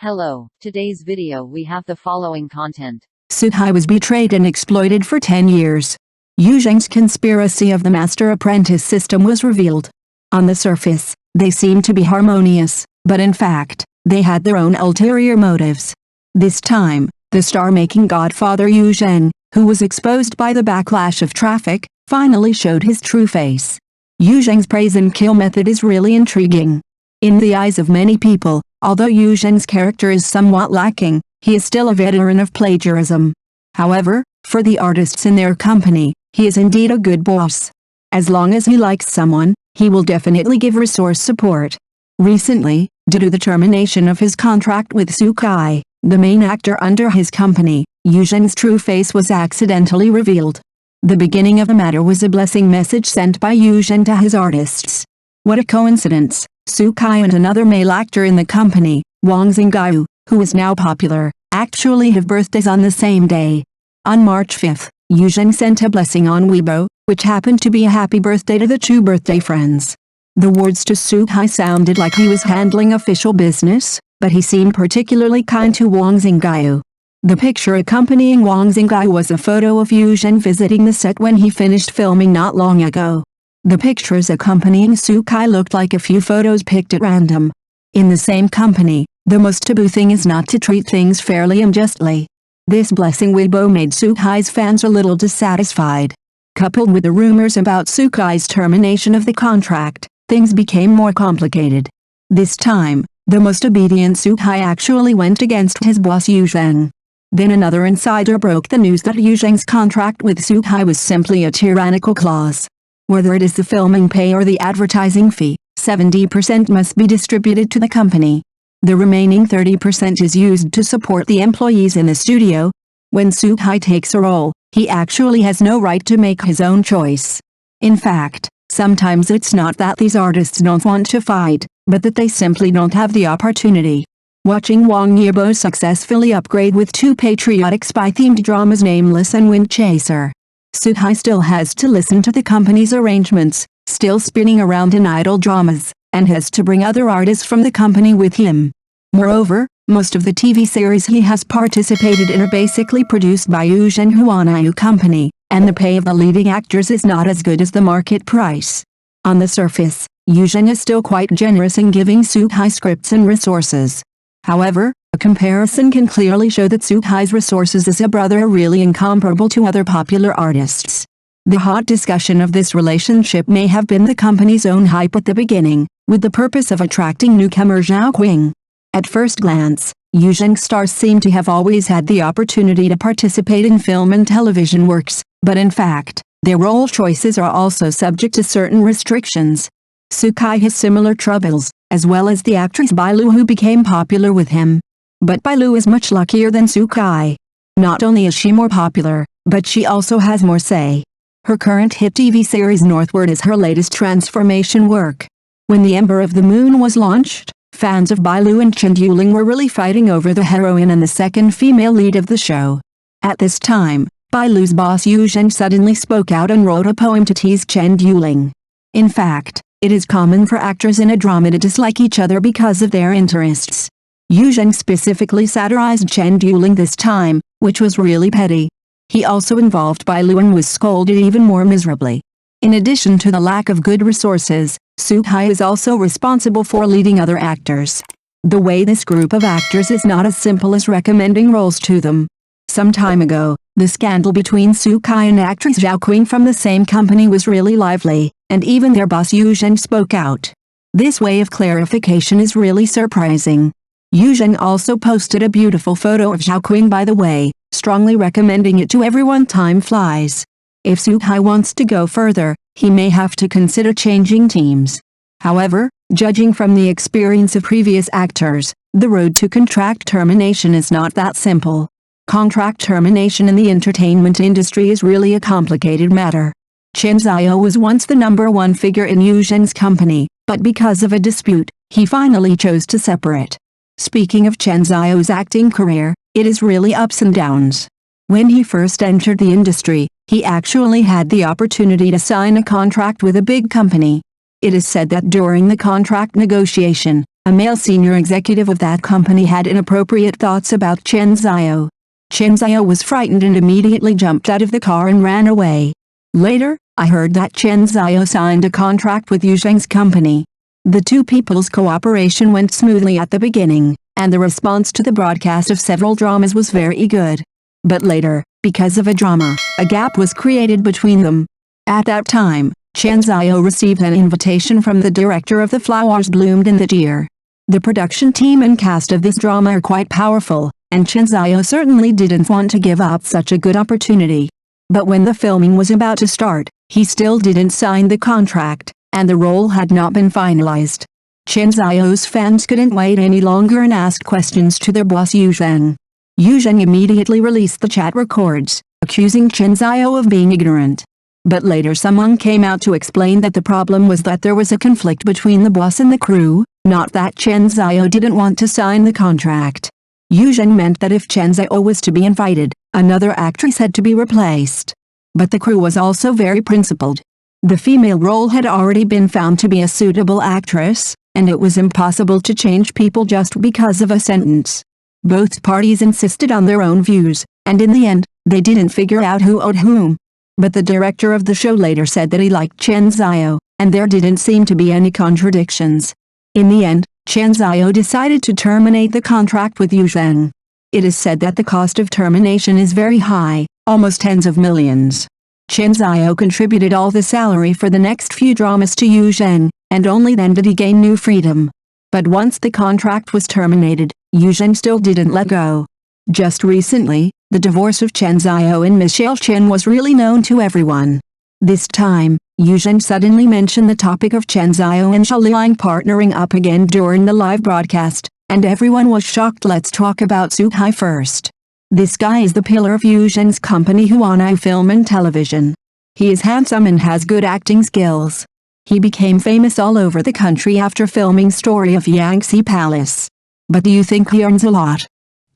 Hello, today's video we have the following content. Suhai was betrayed and exploited for 10 years. Yu Zheng's conspiracy of the master-apprentice system was revealed. On the surface, they seemed to be harmonious, but in fact, they had their own ulterior motives. This time, the star-making godfather Yu Zheng, who was exposed by the backlash of traffic, finally showed his true face. Yu Zheng's praise and kill method is really intriguing. In the eyes of many people, although Yu Zheng's character is somewhat lacking, he is still a veteran of plagiarism. However, for the artists in their company, he is indeed a good boss. As long as he likes someone, he will definitely give resource support. Recently, due to the termination of his contract with Sukai, the main actor under his company, Yu Zheng's true face was accidentally revealed. The beginning of the matter was a blessing message sent by Yu Zheng to his artists. What a coincidence! Sukai and another male actor in the company, Wang Zhengyu, who is now popular, actually have birthdays on the same day. On March 5, Yu Zheng sent a blessing on Weibo, which happened to be a happy birthday to the two birthday friends. The words to Sukai sounded like he was handling official business, but he seemed particularly kind to Wang Zhengyu. The picture accompanying Wang Zhengyu was a photo of Yu Zheng visiting the set when he finished filming not long ago. The pictures accompanying Sukai looked like a few photos picked at random. In the same company, the most taboo thing is not to treat things fairly and justly. This blessing Weibo made Sukai's fans a little dissatisfied. Coupled with the rumors about Sukai's termination of the contract, things became more complicated. This time, the most obedient Sukai actually went against his boss Yu Zheng. Then another insider broke the news that Yu Zheng's contract with Sukai was simply a tyrannical clause. Whether it is the filming pay or the advertising fee, 70% must be distributed to the company. The remaining 30% is used to support the employees in the studio. When Sukai takes a role, he actually has no right to make his own choice. In fact, sometimes it's not that these artists don't want to fight, but that they simply don't have the opportunity. Watching Wang Yibo successfully upgrade with two patriotic spy-themed dramas Nameless and Wind Chaser, Sukai still has to listen to the company's arrangements, still spinning around in idol dramas, and has to bring other artists from the company with him. Moreover, most of the TV series he has participated in are basically produced by Yu Zheng Huanayu Company, and the pay of the leading actors is not as good as the market price. On the surface, Yu Zheng is still quite generous in giving Sukai scripts and resources. However, a comparison can clearly show that Sukai's resources as a brother are really incomparable to other popular artists. The hot discussion of this relationship may have been the company's own hype at the beginning, with the purpose of attracting newcomer Zhao Qing. At first glance, Yu Zheng stars seem to have always had the opportunity to participate in film and television works, but in fact, their role choices are also subject to certain restrictions. Sukai has similar troubles, as well as the actress Bailu who became popular with him. But Bailu is much luckier than Sukai. Not only is she more popular, but she also has more say. Her current hit TV series Northward is her latest transformation work. When The Ember of the Moon was launched, fans of Bailu and Chen Yuling were really fighting over the heroine and the second female lead of the show. At this time, Bailu's boss Yu Zheng suddenly spoke out and wrote a poem to tease Chen Yuling. In fact, it is common for actors in a drama to dislike each other because of their interests. Yu Zheng specifically satirized Chen Yuling this time, which was really petty. He also involved Bailu and was scolded even more miserably. In addition to the lack of good resources, Sukai is also responsible for leading other actors. The way this group of actors is not as simple as recommending roles to them. Some time ago, the scandal between Sukai and actress Zhao Qing from the same company was really lively, and even their boss Yu Zheng spoke out. This way of clarification is really surprising. Yu Zheng also posted a beautiful photo of Zhao Qing by the way, strongly recommending it to everyone. Time flies. If Sukai wants to go further, he may have to consider changing teams. However, judging from the experience of previous actors, the road to contract termination is not that simple. Contract termination in the entertainment industry is really a complicated matter. Chen Zhao was once the #1 figure in Yu Zheng's company, but because of a dispute, he finally chose to separate. Speaking of Chen Zhao's acting career, it is really ups and downs. When he first entered the industry, he actually had the opportunity to sign a contract with a big company. It is said that during the contract negotiation, A male senior executive of that company had inappropriate thoughts about Chen Xiao. Chen Xiao was frightened and immediately jumped out of the car and ran away. Later, I heard that Chen Xiao signed a contract with Yu Zheng's company. The two people's cooperation went smoothly at the beginning, and the response to the broadcast of several dramas was very good. But later, because of a drama, a gap was created between them. At that time, Chen Xiao received an invitation from the director of The Flowers Bloomed in That Year. The production team and cast of this drama are quite powerful, and Chen Xiao certainly didn't want to give up such a good opportunity. But when the filming was about to start, he still didn't sign the contract, and the role had not been finalized. Chen Xiao's fans couldn't wait any longer and asked questions to their boss Yu Zheng. Yu Zheng immediately released the chat records, accusing Chen Xiao of being ignorant. But later someone came out to explain that the problem was that there was a conflict between the boss and the crew, not that Chen Xiao didn't want to sign the contract. Yu Zheng meant that if Chen Xiao was to be invited, another actress had to be replaced. But the crew was also very principled. The female role had already been found to be a suitable actress, and it was impossible to change people just because of a sentence. Both parties insisted on their own views, and in the end, they didn't figure out who owed whom. But the director of the show later said that he liked Chen Xiao, and there didn't seem to be any contradictions. In the end, Chen Xiao decided to terminate the contract with Yu Zheng. It is said that the cost of termination is very high, almost tens of millions. Chen Xiao contributed all the salary for the next few dramas to Yu Zheng, and only then did he gain new freedom. But once the contract was terminated, Yu Zheng still didn't let go. Just recently, the divorce of Chen Xiao and Michelle Chen was really known to everyone. This time, Yu Zheng suddenly mentioned the topic of Chen Xiao and Xia Liang partnering up again during the live broadcast, and everyone was shocked. Let's talk about Su Hai first. This guy is the pillar of Yu Zheng's company Huanai Film and Television. He is handsome and has good acting skills. He became famous all over the country after filming Story of Yangtze Palace. But do you think he earns a lot?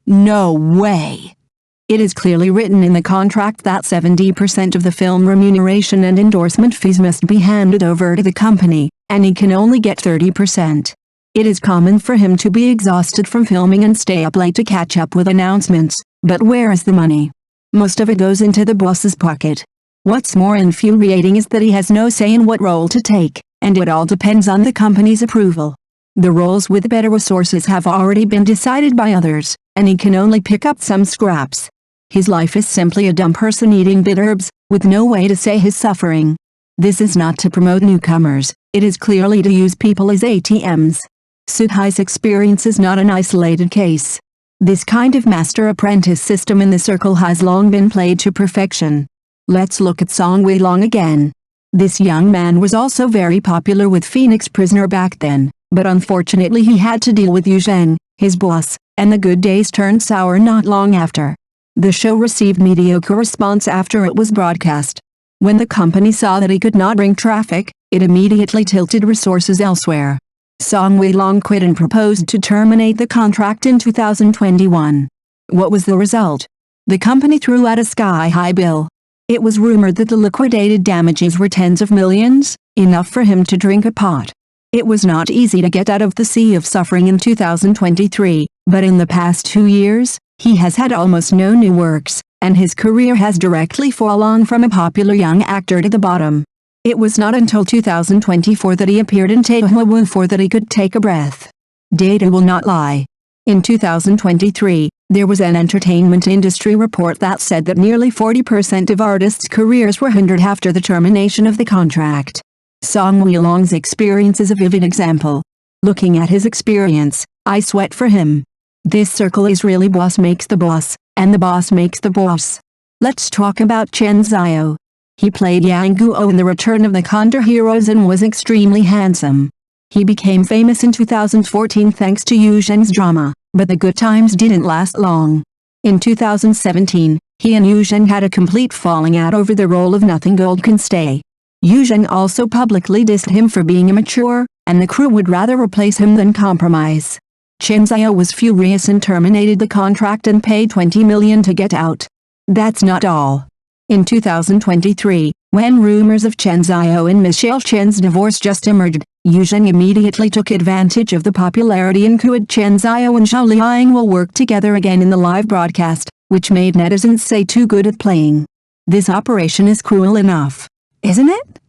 No way. It is clearly written in the contract that 70% of the film remuneration and endorsement fees must be handed over to the company, and he can only get 30%. It is common for him to be exhausted from filming and stay up late to catch up with announcements, but where is the money? Most of it goes into the boss's pocket. What's more infuriating is that he has no say in what role to take, and it all depends on the company's approval. The roles with better resources have already been decided by others, and he can only pick up some scraps. His life is simply a dumb person eating bitter herbs, with no way to say his suffering. This is not to promote newcomers, it is clearly to use people as ATMs. Su Hai's experience is not an isolated case. This kind of master-apprentice system in the circle has long been played to perfection. Let's look at Song Weilong again. This young man was also very popular with Phoenix Prisoner back then, but unfortunately he had to deal with Yu Zheng, his boss, and the good days turned sour not long after. The show received mediocre response after it was broadcast. When the company saw that he could not bring traffic, it immediately tilted resources elsewhere. Song Weilong quit and proposed to terminate the contract in 2021. What was the result? The company threw out a sky-high bill. It was rumored that the liquidated damages were tens of millions, enough for him to drink a pot. It was not easy to get out of the sea of suffering in 2023, but in the past 2 years, he has had almost no new works, and his career has directly fallen from a popular young actor to the bottom. It was not until 2024 that he appeared in Wu for that he could take a breath. Data will not lie. In 2023, there was an entertainment industry report that said that nearly 40% of artists' careers were hindered after the termination of the contract. Song Weilong's experience is a vivid example. Looking at his experience, I sweat for him. This circle is really boss makes the boss, and the boss makes the boss. Let's talk about Chen Xiao. He played Yang Guo in The Return of the Condor Heroes and was extremely handsome. He became famous in 2014 thanks to Yu Zheng's drama, but the good times didn't last long. In 2017, he and Yu Zheng had a complete falling out over the role of Nothing Gold Can Stay. Yu Zheng also publicly dissed him for being immature, and the crew would rather replace him than compromise. Chen Xiao was furious and terminated the contract and paid $20 million to get out. That's not all. In 2023, When rumors of Chen Xiao and Michelle Chen's divorce just emerged, Yu Zheng immediately took advantage of the popularity and cooed Chen Xiao and Zhao Liang will work together again in the live broadcast, which made netizens say too good at playing. This operation is cruel enough, isn't it?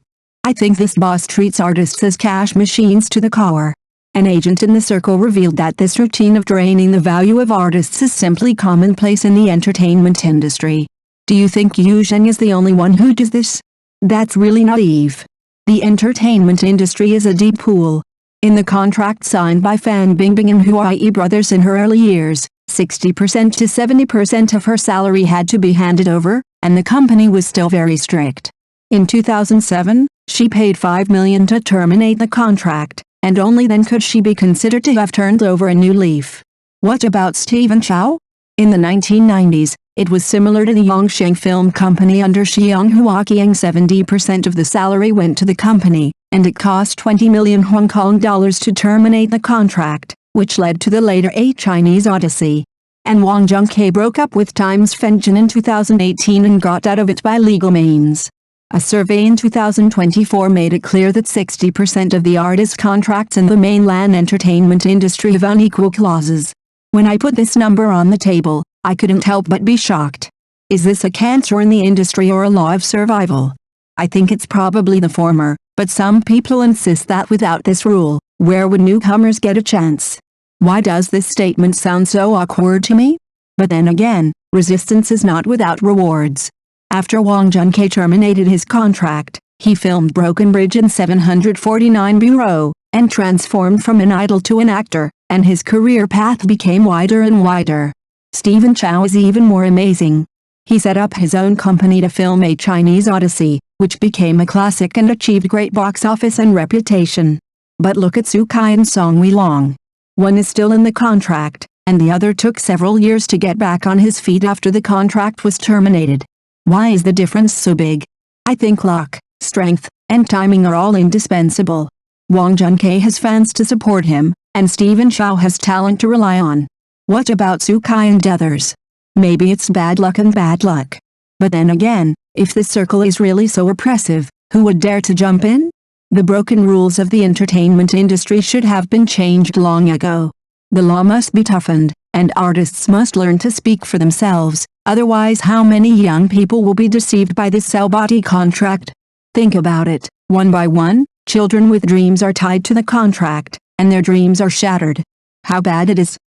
I think this boss treats artists as cash machines to the core. An agent in the circle revealed that this routine of draining the value of artists is simply commonplace in the entertainment industry. Do you think Yu Zheng is the only one who does this? That's really naive. The entertainment industry is a deep pool. In the contract signed by Fan Bingbing and Huai brothers in her early years, 60% to 70% of her salary had to be handed over, and the company was still very strict. In 2007, she paid $5 million to terminate the contract, and only then could she be considered to have turned over a new leaf. What about Stephen Chow? In the 1990s, it was similar to the Yongsheng Film Company under Xiang Huaqiang. 70% of the salary went to the company, and it cost 20 million Hong Kong dollars to terminate the contract, which led to the later A Chinese Odyssey. And Wang Junke broke up with Times Fengchen in 2018 and got out of it by legal means. A survey in 2024 made it clear that 60% of the artist contracts in the mainland entertainment industry have unequal clauses. When I put this number on the table, I couldn't help but be shocked. Is this a cancer in the industry or a law of survival? I think it's probably the former, but some people insist that without this rule, where would newcomers get a chance? Why does this statement sound so awkward to me? But then again, resistance is not without rewards. After Wang Junke terminated his contract, he filmed Broken Bridge in 749 Bureau, and transformed from an idol to an actor, and his career path became wider and wider. Stephen Chow is even more amazing. He set up his own company to film A Chinese Odyssey, which became a classic and achieved great box office and reputation. But look at Su Kai and Song Wei Long. One is still in the contract, and the other took several years to get back on his feet after the contract was terminated. Why is the difference so big? I think luck, strength, and timing are all indispensable. Wang Junke has fans to support him, and Stephen Chow has talent to rely on. What about Su Kai and others? Maybe it's bad luck and bad luck. But then again, if this circle is really so oppressive, who would dare to jump in? The broken rules of the entertainment industry should have been changed long ago. The law must be toughened, and artists must learn to speak for themselves, otherwise how many young people will be deceived by this sell-body contract? Think about it, one by one, children with dreams are tied to the contract, and their dreams are shattered. How bad it is.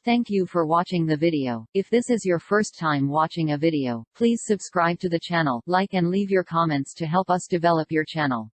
Thank you for watching the video. If this is your first time watching a video, please subscribe to the channel, like and leave your comments to help us develop your channel.